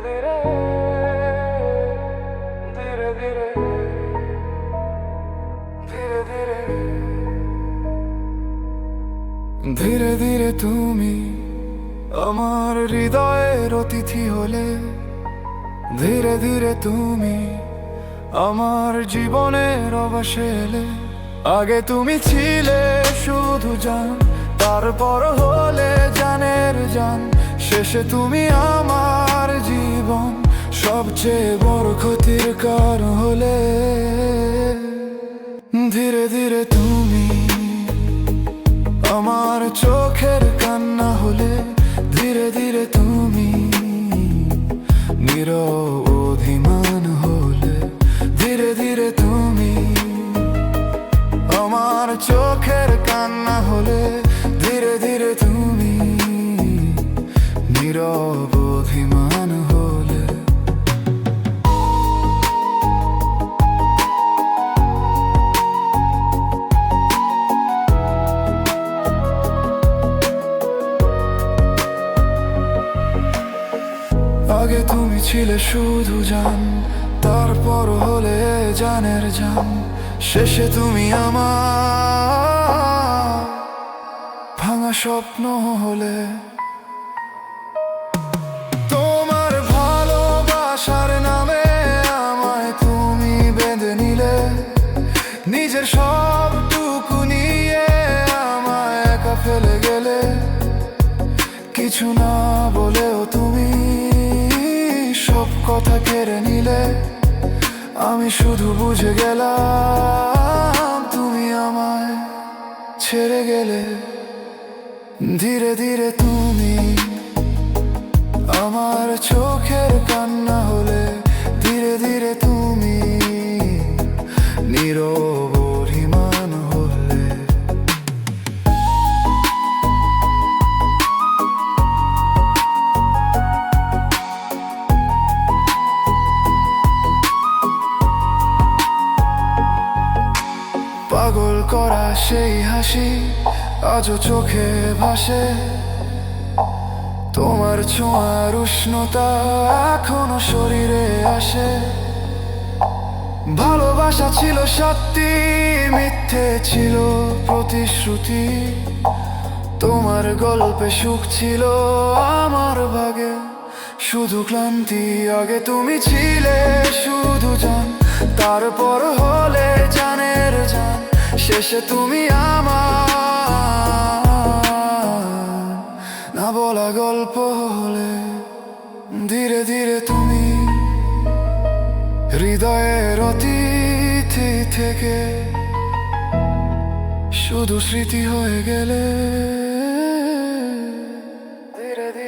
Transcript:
ধীরে ধীরে ধীরে ধীরে ধীরে ধীরে ধীরে তুমি আমার হৃদয়ের অতিথি হলে, ধীরে ধীরে তুমি আমার জীবনের অবসরে এলে। আগে তুমি ছিলে শুধু জান, তারপর হলে জানের জান, শেষে তুমি আমার জীবন সবচেয়ে বড় ক্ষতির কারণ হলে। ধীরে ধীরে তুমি আমার চোখের কান্না হলে, ধীরে ধীরে তুমি নীরব অভিমান হলে, ধীরে ধীরে তুমি আমার চোখের কান্না হলে, ধীরে ধীরে তুমি নীরব অভিমান হলে। আগে তুমি ছিলে শুধু জান, তারপর হলে জানের জান, শেষে তুমি আমার ভাঙা স্বপ্ন হলে। তোমার ভালোবাসার নামে আমায় তুমি বেঁধে নিলে, নিজের সবটুকু নিয়ে আমায় একা ফেলে গেলে। কিছু না বলেও তুমি সব কথা কেড়ে নিলে, আমি শুধু বুঝে গেলাম তুমি আমায় ছেড়ে গেলে। ধীরে ধীরে তুমি আমার চোখের কান্না হলে, ধীরে ধীরে তুমি নীরব অভিমান হলে। পাগল করা সেই হাসি আজও চোখে ভাসে, তোমার ছোঁয়ার উষ্ণতা এখনো শরীরে আসে। ভালোবাসা ছিল সত্যি, মিথ্যে ছিল প্রতিশ্রুতি, তোমার গল্পে সুখ ছিল আমার ভাগে শুধু ক্লান্তি। আগে তুমি ছিলে শুধু জান, তারপর হলে জানের জান, শেষে তুমি আমার না বলা গল্প হলে। ধীরে ধীরে তুমি হৃদয়ের অতিথি থেকে শুধু স্মৃতি হয়ে গেলে। ধীরে ধীরে